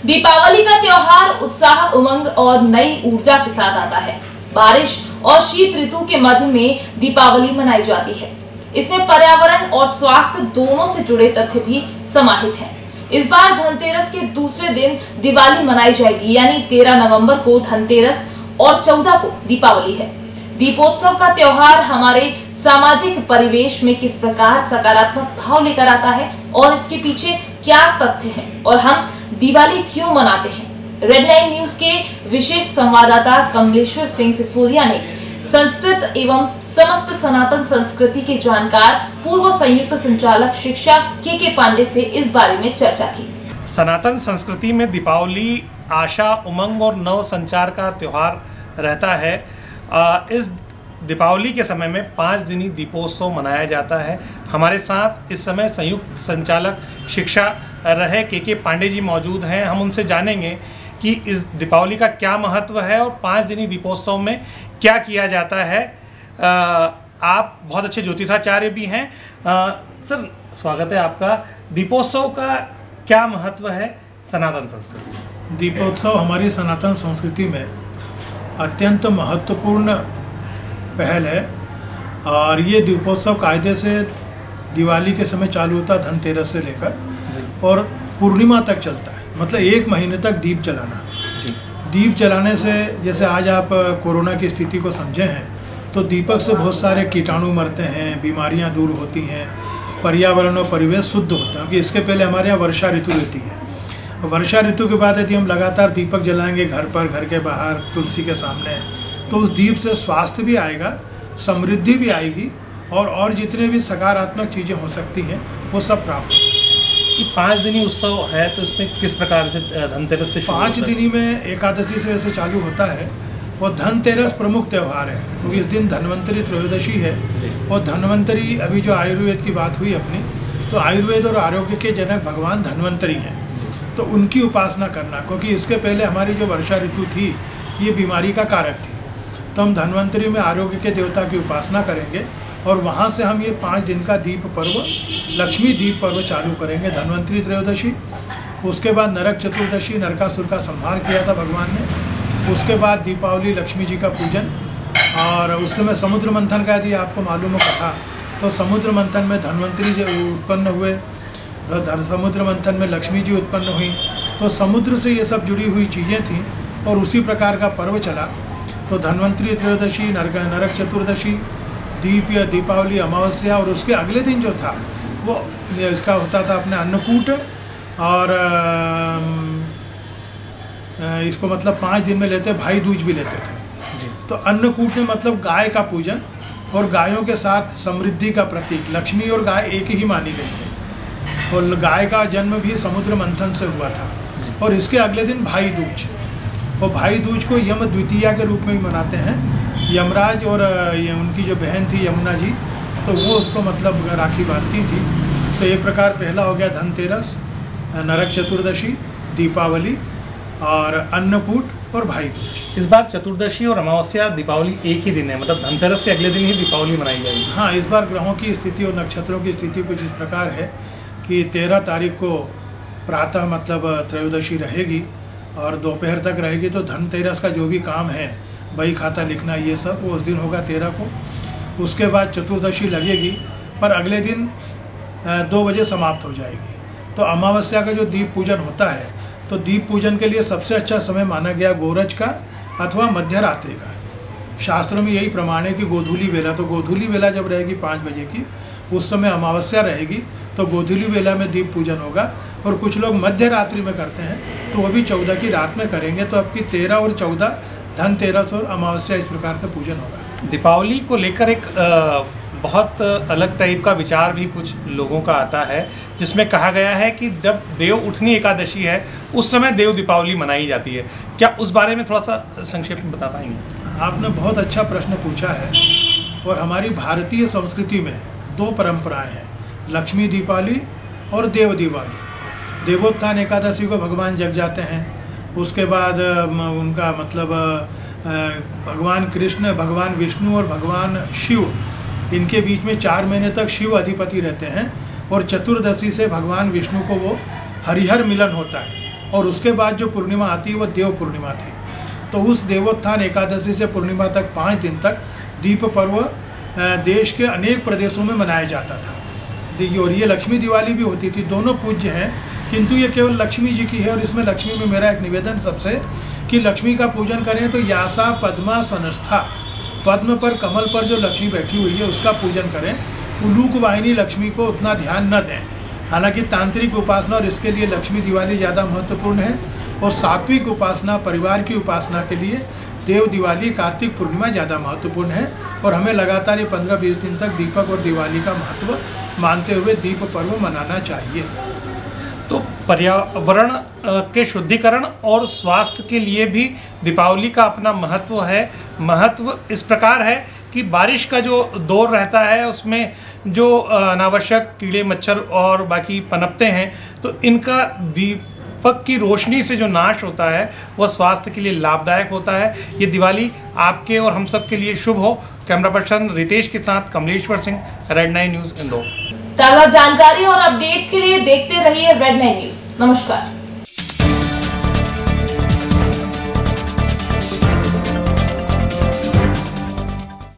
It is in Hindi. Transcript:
दीपावली का त्योहार उत्साह, उमंग और नई ऊर्जा के साथ आता है। बारिश और शीत ऋतु के मध्य में दीपावली मनाई जाती है। इसमें पर्यावरण और स्वास्थ्य दोनों से जुड़े तथ्य भी समाहित हैं। इस बार धनतेरस के दूसरे दिन दिवाली मनाई जाएगी, यानी 13 नवंबर को धनतेरस और 14 को दीपावली है। दीपोत्सव का त्योहार हमारे सामाजिक परिवेश में किस प्रकार सकारात्मक भाव लेकर आता है और इसके पीछे क्या तथ्य हैं और हम दिवाली क्यों मनाते हैं, रेड 9 न्यूज के विशेष संवाददाता कमलेश्वर सिंह सिसोदिया ने संस्कृत एवं समस्त सनातन संस्कृति के जानकार पूर्व संयुक्त संचालक शिक्षा के पांडे से इस बारे में चर्चा की। सनातन संस्कृति में दीपावली आशा, उमंग और नव संचार का त्योहार रहता है। इस दीपावली के समय में 5 दिनी दीपोत्सव मनाया जाता है। हमारे साथ इस समय संयुक्त संचालक शिक्षा रहे के पांडे जी मौजूद हैं। हम उनसे जानेंगे कि इस दीपावली का क्या महत्व है और 5 दिनी दीपोत्सव में क्या किया जाता है। आप बहुत अच्छे ज्योतिषाचार्य भी हैं। सर, स्वागत है आपका। दीपोत्सव का क्या महत्व है सनातन संस्कृति में? दीपोत्सव हमारी सनातन संस्कृति में अत्यंत महत्वपूर्ण पहल है और ये दीपोत्सव कायदे से दिवाली के समय चालू होता है, धनतेरस से लेकर और पूर्णिमा तक चलता है। मतलब 1 महीने तक दीप जलाना। दीप जलाने से, जैसे आज आप कोरोना की स्थिति को समझे हैं, तो दीपक से बहुत सारे कीटाणु मरते हैं, बीमारियां दूर होती हैं, पर्यावरण और परिवेश शुद्ध होता है। क्योंकि इसके पहले हमारे यहाँ वर्षा ऋतु रहती है। वर्षा ऋतु के बाद यदि हम लगातार दीपक जलाएंगे घर पर, घर के बाहर, तुलसी के सामने, तो उस दीप से स्वास्थ्य भी आएगा, समृद्धि भी आएगी और जितने भी सकारात्मक चीज़ें हो सकती हैं वो सब प्राप्त होगी। 5 दिनी उत्सव है, तो इसमें किस प्रकार से धनतेरस से 5 दिनी में एकादशी से वैसे चालू होता है और धनतेरस प्रमुख त्यौहार है क्योंकि इस दिन धन्वंतरी त्रयोदशी है। और धन्वंतरी, अभी जो आयुर्वेद की बात हुई अपनी, तो आयुर्वेद और आरोग्य के जनक भगवान धन्वंतरी हैं, तो उनकी उपासना करना। क्योंकि इसके पहले हमारी जो वर्षा ऋतु थी ये बीमारी का कारक थी, तो हम धन्वंतरी में आरोग्य के देवता की उपासना करेंगे और वहाँ से हम ये 5 दिन का दीप पर्व, लक्ष्मी दीप पर्व चालू करेंगे। धन्वंतरी त्रयोदशी, उसके बाद नरक चतुर्दशी, नरकासुर का संहार किया था भगवान ने। उसके बाद दीपावली, लक्ष्मी जी का पूजन, और उस समय समुद्र मंथन का यदि आपको मालूम हो कथा, तो समुद्र मंथन में धन्वंतरी जो उत्पन्न हुए, तो समुद्र मंथन में लक्ष्मी जी उत्पन्न हुई, तो समुद्र से ये सब जुड़ी हुई चीज़ें थीं और उसी प्रकार का पर्व चला। तो धन्वंतरी त्रयोदशी, नरक चतुर्दशी, दीप या दीपावली, अमावस्या, और उसके अगले दिन जो था वो इसका होता था अपने अन्नकूट, और इसको मतलब 5 दिन में लेते, भाई दूज भी लेते थे। तो अन्नकूट में मतलब गाय का पूजन और गायों के साथ समृद्धि का प्रतीक। लक्ष्मी और गाय एक ही मानी गई है और गाय का जन्म भी समुद्र मंथन से हुआ था। और इसके अगले दिन भाई दूज, और भाई दूज को यम द्वितीया के रूप में भी मनाते हैं। यमराज और उनकी जो बहन थी यमुना जी, तो वो उसको मतलब राखी बांधती थी। तो एक प्रकार पहला हो गया धनतेरस, नरक चतुर्दशी, दीपावली और अन्नकूट और भाई दूज। इस बार चतुर्दशी और अमावस्या दीपावली एक ही दिन है, मतलब धनतेरस के अगले दिन ही दीपावली मनाई जाएगी। हाँ, इस बार ग्रहों की स्थिति और नक्षत्रों की स्थिति कुछ इस प्रकार है कि 13 तारीख को प्रातः मतलब त्रयोदशी रहेगी और दोपहर तक रहेगी। तो धनतेरस का जो भी काम है, बही खाता लिखना, ये सब वो उस दिन होगा 13 को। उसके बाद चतुर्दशी लगेगी पर अगले दिन 2 बजे समाप्त हो जाएगी। तो अमावस्या का जो दीप पूजन होता है, तो दीप पूजन के लिए सबसे अच्छा समय माना गया गोरज का अथवा मध्य रात्रि का। शास्त्रों में यही प्रमाण है कि गोधूली बेला, तो गोधूली बेला जब रहेगी 5 बजे की, उस समय अमावस्या रहेगी, तो गोधूली बेला में दीप पूजन होगा। और कुछ लोग मध्य रात्रि में करते हैं, तो वो भी 14 की रात में करेंगे। तो आपकी 13 और 14 धनतेरस और अमावस्या इस प्रकार से पूजन होगा। दीपावली को लेकर एक बहुत अलग टाइप का विचार भी कुछ लोगों का आता है, जिसमें कहा गया है कि जब देव उठनी एकादशी है उस समय देव दीपावली मनाई जाती है। क्या उस बारे में थोड़ा सा संक्षेप में बता पाएंगे? आपने बहुत अच्छा प्रश्न पूछा है। और हमारी भारतीय संस्कृति में 2 परंपराएं हैं, लक्ष्मी दीपावली और देव दिवाली। देवोत्थान एकादशी को भगवान जग जाते हैं, उसके बाद उनका मतलब भगवान कृष्ण, भगवान विष्णु और भगवान शिव, इनके बीच में 4 महीने तक शिव अधिपति रहते हैं। और चतुर्दशी से भगवान विष्णु को वो हरिहर मिलन होता है, और उसके बाद जो पूर्णिमा आती है वो देव पूर्णिमा थी। तो उस देवोत्थान एकादशी से पूर्णिमा तक 5 दिन तक दीप पर्व देश के अनेक प्रदेशों में मनाया जाता था। और ये लक्ष्मी दिवाली भी होती थी, दोनों पूज्य हैं, किंतु ये केवल लक्ष्मी जी की है। और इसमें लक्ष्मी में मेरा एक निवेदन सबसे कि लक्ष्मी का पूजन करें तो यासा पद्मा संस्था, पद्म पर कमल पर जो लक्ष्मी बैठी हुई है उसका पूजन करें। उलूक वाहिनी लक्ष्मी को उतना ध्यान न दें। हालांकि तांत्रिक उपासना और इसके लिए लक्ष्मी दिवाली ज़्यादा महत्वपूर्ण है, और सात्विक उपासना परिवार की उपासना के लिए देव दिवाली कार्तिक पूर्णिमा ज़्यादा महत्वपूर्ण है। और हमें लगातार ये 15-20 दिन तक दीपक और दिवाली का महत्व मानते हुए दीप पर्व मनाना चाहिए। तो पर्यावरण के शुद्धिकरण और स्वास्थ्य के लिए भी दीपावली का अपना महत्व है। महत्व इस प्रकार है कि बारिश का जो दौर रहता है उसमें जो अनावश्यक कीड़े मच्छर और बाकी पनपते हैं, तो इनका दीपक की रोशनी से जो नाश होता है वह स्वास्थ्य के लिए लाभदायक होता है। ये दिवाली आपके और हम सब के लिए शुभ हो। कैमरा पर्सन रितेश के साथ कमलेश्वर सिंह, रेड 9 न्यूज़ इंदौर। ताज़ा जानकारी और अपडेट्स के लिए देखते रहिए रेड 9 न्यूज़। नमस्कार।